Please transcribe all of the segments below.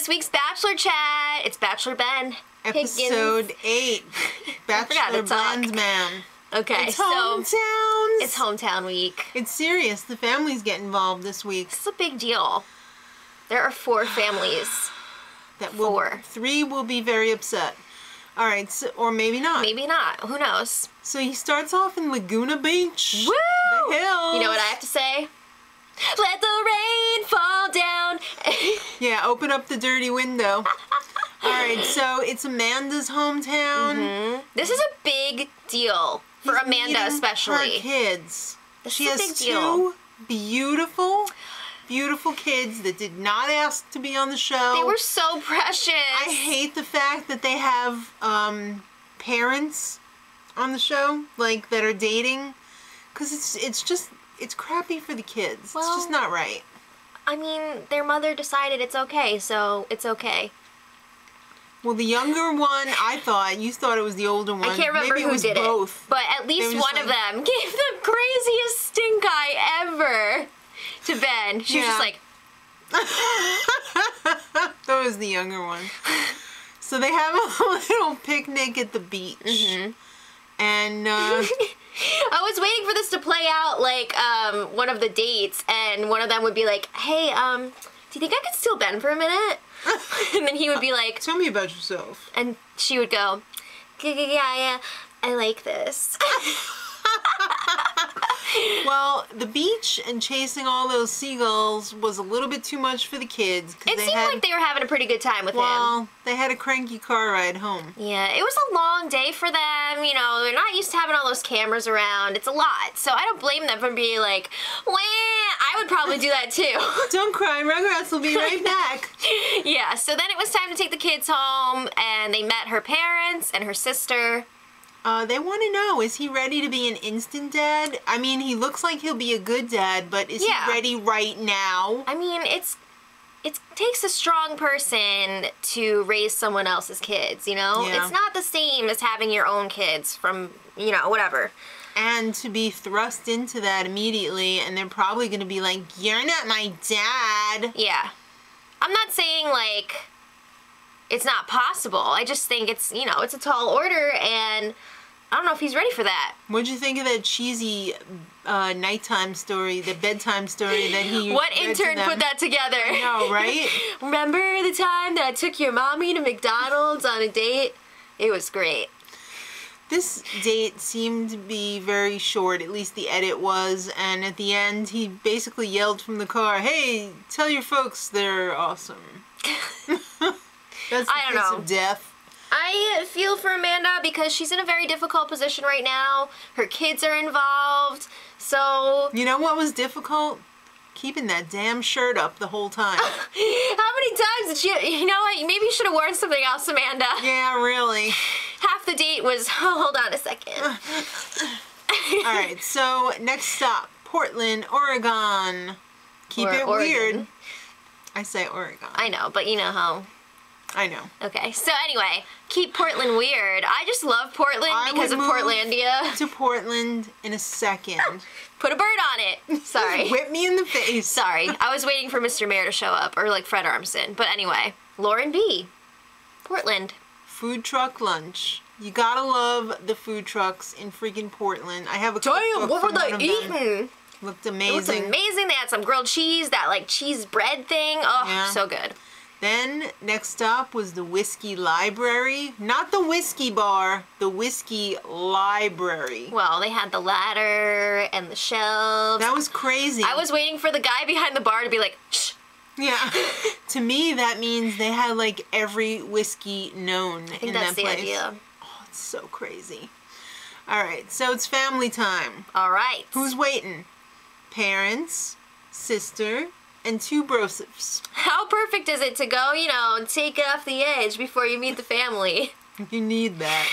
this week's Bachelor chat. It's Bachelor Ben. Episode 8. Bachelor Ben's Man. Okay, it's hometowns. It's hometown week. It's serious. The families get involved this week. This is a big deal. There are 4 families. Four. 3 will be very upset. All right, so, or maybe not. Maybe not. Who knows? So he starts off in Laguna Beach. Woo! The hills. You know what I have to say? Let the rain fall down. Yeah, open up the dirty window. All right, so it's Amanda's hometown. Mm-hmm. This is a big deal for Amanda, especially. Her kids. She has 2 beautiful kids that did not ask to be on the show. They were so precious. I hate the fact that they have parents on the show, like, that are dating, because it's crappy for the kids. Well, it's just not right. I mean, their mother decided it's okay, so it's okay. Well, the younger one, you thought it was the older one. I can't remember Maybe who it was did both. it. But at least one of them gave the craziest stink eye ever to Ben. She was just like... That was the younger one. So they have a little picnic at the beach. Mm-hmm. And... I was waiting for this to play out like one of the dates, and one of them would be like, hey, do you think I could steal Ben for a minute? And then he would be like, tell me about yourself. And she would go, yeah, I like this. Well, the beach and chasing all those seagulls was a little bit too much for the kids. It seemed like they were having a pretty good time with him. Well, they had a cranky car ride home. Yeah, it was a long day for them. You know, they're not used to having all those cameras around. It's a lot. So I don't blame them for being like, wah. I would probably do that too. Don't cry, Rugrats will be right back. Yeah, so then it was time to take the kids home, and they met her parents and her sister. They want to know, is he ready to be an instant dad? I mean, he looks like he'll be a good dad, but is he ready right now? I mean, it takes a strong person to raise someone else's kids, you know? Yeah. It's not the same as having your own kids from, you know, whatever. And to be thrust into that immediately, and they're probably going to be like, you're not my dad. Yeah. I'm not saying, like, it's not possible. I just think it's, you know, it's a tall order, and I don't know if he's ready for that. What'd you think of that cheesy nighttime story, the bedtime story that he What intern put that together? I know, right? Remember the time that I took your mommy to McDonald's on a date? It was great. This date seemed to be very short, at least the edit was, and at the end he basically yelled from the car, hey, tell your folks they're awesome. That's the kiss of death. I feel for Amanda because she's in a very difficult position right now. Her kids are involved, so... You know what was difficult? Keeping that damn shirt up the whole time. How many times did she... You know what? Maybe you should have worn something else, Amanda. Yeah, really. Half the date was... Oh, hold on a second. Alright, so next stop, Portland, Oregon. Keep it weird. I say Oregon. I know, but you know how... I know. Okay, so anyway, keep Portland weird. I just love Portland because of Portlandia. To Portland in a second. Put a bird on it. Sorry. Whip me in the face. Sorry. I was waiting for Mr. Mayor to show up, or like Fred Armisen. But anyway, Lauren B. Portland. Food truck lunch. You gotta love the food trucks in freaking Portland. I have a cookbook. What were they eating? Looked amazing. It was amazing. They had some grilled cheese, that like cheese bread thing. Oh, yeah. So good. Then, next stop was the Whiskey Library. Not the whiskey bar, the Whiskey Library. Well, they had the ladder and the shelves. That was crazy. I was waiting for the guy behind the bar to be like, shh. Yeah. To me, that means they had like every whiskey known in that place. I think that's the idea. Oh, it's so crazy. All right, so it's family time. All right. Who's waiting? Parents, sister, and 2 brosifs. How perfect is it to go, you know, and take off the edge before you meet the family? You need that.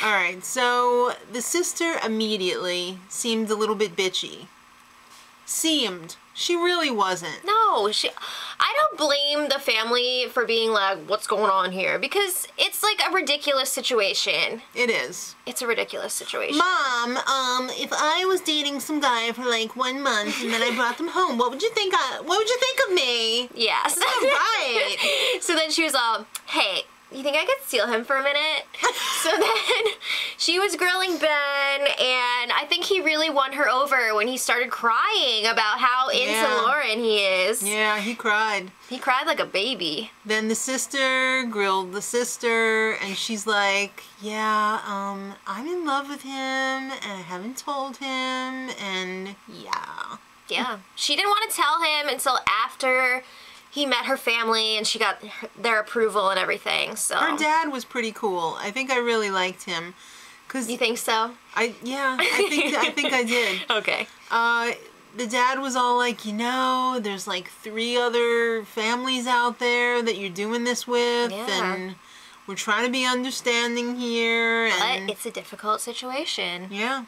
Alright, so the sister immediately seemed a little bit bitchy. seemed. She really wasn't. No, I don't blame the family for being like, what's going on here? Because it's like a ridiculous situation. It is. It's a ridiculous situation. Mom, if I was dating some guy for like 1 month and then I brought them home, what would you think of me? Yes. Right. So then she was all, hey, you think I could steal him for a minute? So then she was grilling Ben, and I think he really won her over when he started crying about how into Lauren he is. Yeah, he cried. He cried like a baby. Then the sister grilled the sister, and she's like, yeah, I'm in love with him, and I haven't told him, and yeah. Yeah. She didn't want to tell him until after he met her family and she got their approval and everything. So her dad was pretty cool. I think I really liked him. You think so? I think I did. Okay. The dad was all like, there's like 3 other families out there that you're doing this with, and we're trying to be understanding here. But it's a difficult situation. Yeah.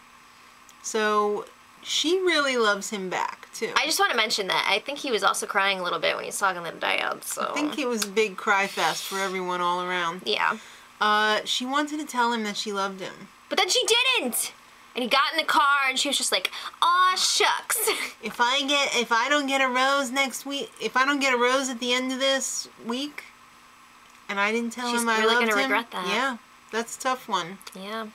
So she really loves him back, too. I just want to mention that. I think he was also crying a little bit when he was talking to the dad, so. I think it was a big cry fest for everyone all around. Yeah. She wanted to tell him that she loved him. But then she didn't! And he got in the car and she was just like, aw, shucks. If I don't get a rose next week, if I don't get a rose at the end of this week, and I didn't tell him I loved him. She's really gonna regret that. Yeah, that's a tough one. Yeah.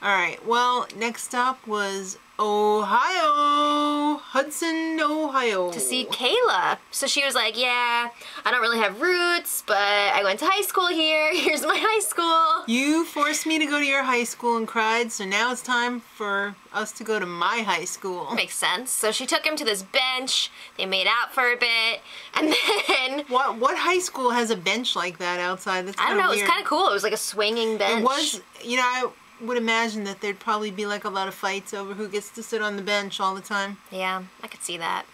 Alright, well, next stop was Ohio. Hudson, Ohio. To see Kayla. So she was like, yeah, I don't really have roots, but I went to high school here. Here's my high school. You forced me to go to your high school and cried, so now it's time for us to go to my high school. Makes sense. So she took him to this bench. They made out for a bit, and then... What high school has a bench like that outside? That's I don't know. weird. It was kind of cool. It was like a swinging bench. It was, I would imagine that there'd probably be like a lot of fights over who gets to sit on the bench all the time. Yeah, I could see that.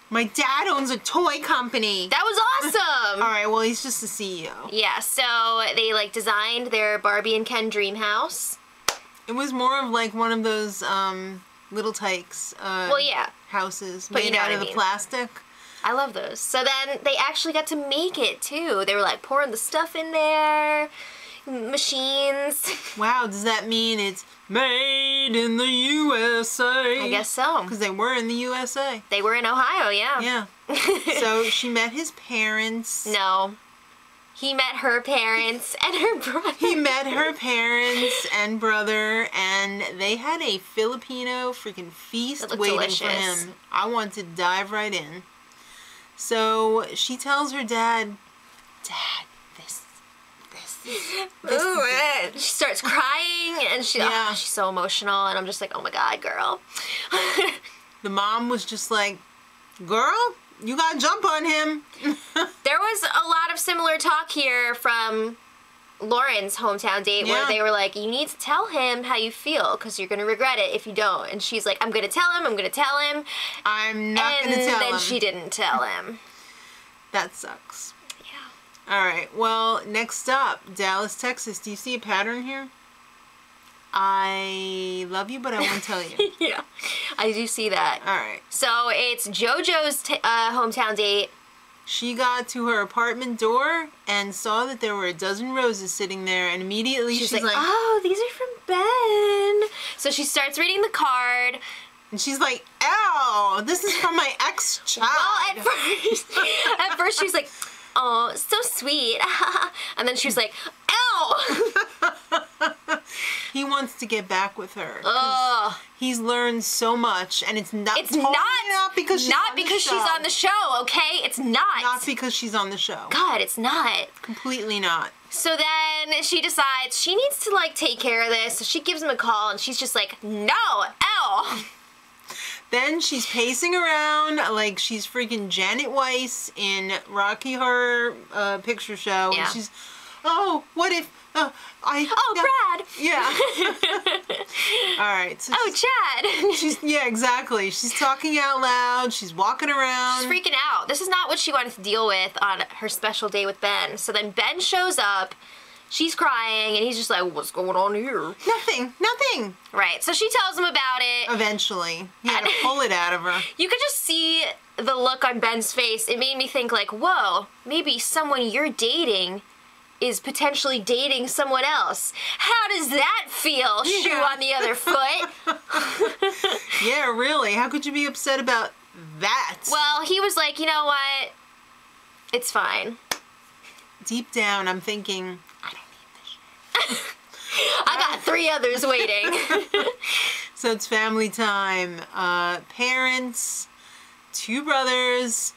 My dad owns a toy company. That was awesome. All right, well, he's just the CEO. Yeah, so they like designed their Barbie and Ken dream house. It was more of like one of those little tykes houses made out of the plastic. I love those. So then they actually got to make it too. They were like pouring the stuff in there. Machines. Wow, does that mean it's made in the USA? I guess so. Because they were in the USA. They were in Ohio, yeah. Yeah. So she met his parents. No. He met her parents and her brother. He met her parents and brother, and they had a Filipino freaking feast waiting for him. I want to dive right in. So she tells her dad, Dad, she starts crying and she's so emotional, and I'm just like, oh my god, girl. The mom was just like, girl, you gotta jump on him. There was a lot of similar talk here from Lauren's hometown date where they were like, you need to tell him how you feel because you're gonna regret it if you don't. And she's like, I'm gonna tell him. I'm not gonna tell him. And then she didn't tell him. That sucks. Alright, well, next up, Dallas, Texas. Do you see a pattern here? I love you, but I won't tell you. Yeah, I do see that. Alright. So, it's JoJo's hometown date. She got to her apartment door and saw that there were a dozen roses sitting there, and immediately she's like, oh, these are from Ben. So she starts reading the card. And she's like, ow, this is from my ex-child. Well, at first she's like, oh, so sweet. And then she was like, ow! He wants to get back with her. Ugh. He's learned so much, and it's not because she's on the show, okay? It's not. Not because she's on the show. God, it's not. Completely not. So then she decides she needs to, like, take care of this. So she gives him a call, and she's just like, no, ow! Then she's pacing around like she's freaking Janet Weiss in Rocky Horror Picture Show. Yeah. And she's, oh, what if Brad! Yeah. Alright. So Chad! Exactly. She's talking out loud. She's walking around. She's freaking out. This is not what she wanted to deal with on her special day with Ben. So then Ben shows up. she's crying, and he's just like, what's going on here? Nothing. Right, so she tells him about it. Eventually. He had to pull it out of her. You could just see the look on Ben's face. It made me think like, whoa, maybe someone you're dating is potentially dating someone else. How does that feel, shoe on the other foot? Yeah, really. How could you be upset about that? Well, he was like, you know what? It's fine. Deep down, I'm thinking, I don't need this shit. I got 3 others waiting. So it's family time. Parents, 2 brothers,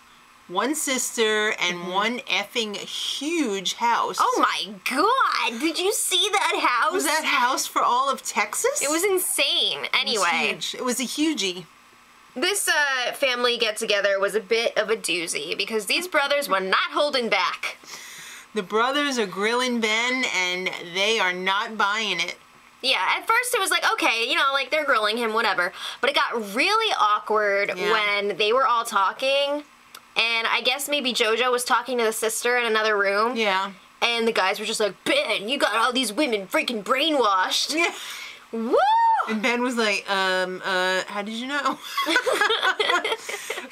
1 sister, and 1 effing huge house. Oh my god! Did you see that house? Was that house for all of Texas? It was insane. Anyway. It was a hugie. This family get-together was a bit of a doozy because these brothers were not holding back. The brothers are grilling Ben, and they are not buying it. Yeah, at first it was like, okay, you know, like they're grilling him, whatever. But it got really awkward when they were all talking. And I guess maybe JoJo was talking to the sister in another room. Yeah. And the guys were just like, Ben, you got all these women freaking brainwashed. Yeah. Woo! And Ben was like, how did you know?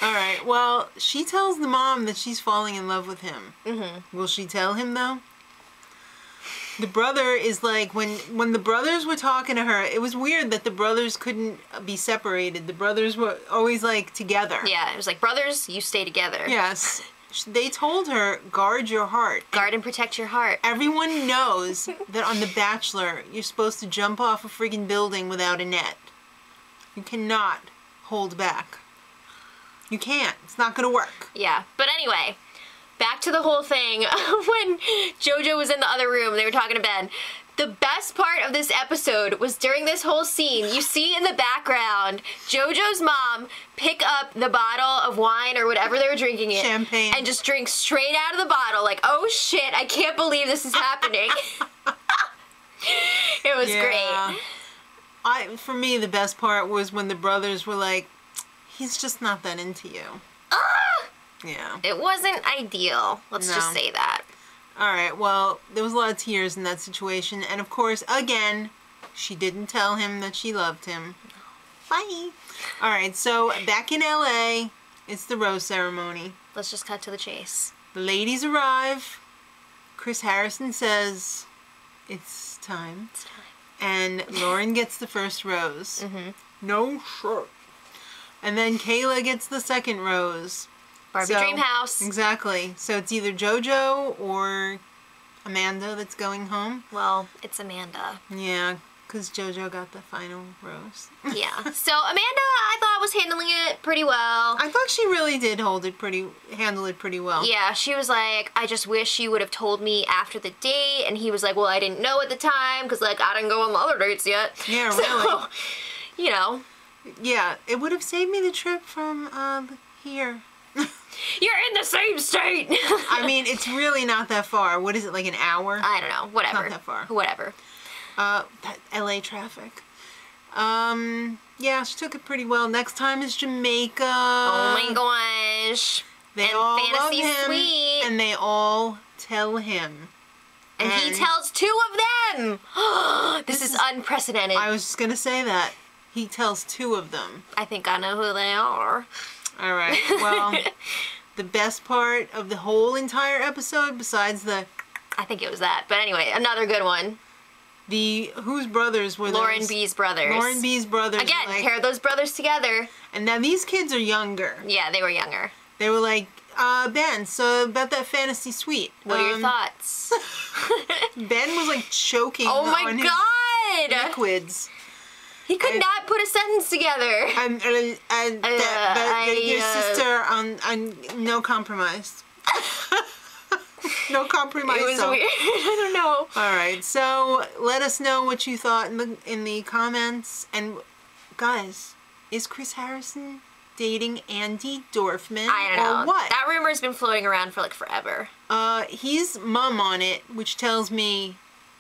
All right, well, she tells the mom that she's falling in love with him. Mm-hmm. Will she tell him, though? The brother is like, when the brothers were talking to her, it was weird that the brothers couldn't be separated. The brothers were always, like, together. Yeah, it was like, brothers, you stay together. Yes. They told her, guard your heart. Guard and protect your heart. Everyone knows that on The Bachelor, you're supposed to jump off a freaking building without a net. You cannot hold back. You can't. It's not going to work. Yeah, but anyway, back to the whole thing. When JoJo was in the other room, they were talking to Ben. The best part of this episode was during this whole scene, you see in the background JoJo's mom pick up the bottle of wine or whatever they were drinking it. Champagne. And just drink straight out of the bottle like, oh shit, I can't believe this is happening. It was great. For me, the best part was when the brothers were like, he's just not that into you. Yeah. It wasn't ideal. Let's just say that. All right, well, there was a lot of tears in that situation. And, of course, again, she didn't tell him that she loved him. Bye. All right, so back in L.A., it's the rose ceremony. Let's just cut to the chase. The ladies arrive. Chris Harrison says, it's time. It's time. And Lauren gets the first rose. Mm-hmm. No shirt. And then Kayla gets the second rose. Barbie Dream House. Exactly. So it's either JoJo or Amanda that's going home. Well, it's Amanda. Yeah, because JoJo got the final rose. Yeah. So Amanda, I thought, was handling it pretty well. I thought she really did handle it pretty well. Yeah, she was like, I just wish you would have told me after the date. And he was like, well, I didn't know at the time because, like, I didn't go on the other dates yet. Yeah, really. So, you know. Yeah, it would have saved me the trip from here. You're in the same state! I mean, it's really not that far. What is it, like an hour? I don't know. Whatever. Not that far. Whatever. That LA traffic. Yeah, she took it pretty well. Next time is Jamaica. Oh my gosh. They all love him. Suite. And they all tell him. And he tells 2 of them! This is unprecedented. I was just going to say that. He tells 2 of them. I think I know who they are. All right. Well, the best part of the whole entire episode, besides the... I think it was that. But anyway, another good one. Whose brothers were Lauren those? B's brothers. Lauren B's brothers. Again, pair those brothers together. And now these kids are younger. Yeah, they were younger. They were like, Ben, so about that fantasy suite. What are your thoughts? Ben was like choking on his liquids. He could not put a sentence together. Your sister on no compromise. No compromise. It was weird. I don't know. All right, so let us know what you thought in the comments. And guys, is Chris Harrison dating Andy Dorfman? I don't know. Or what? That rumor's been floating around for like forever. He's mum on it, which tells me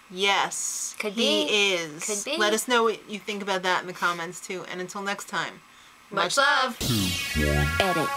yes, he is. Could be. Let us know what you think about that in the comments too. And until next time, much love. Edit.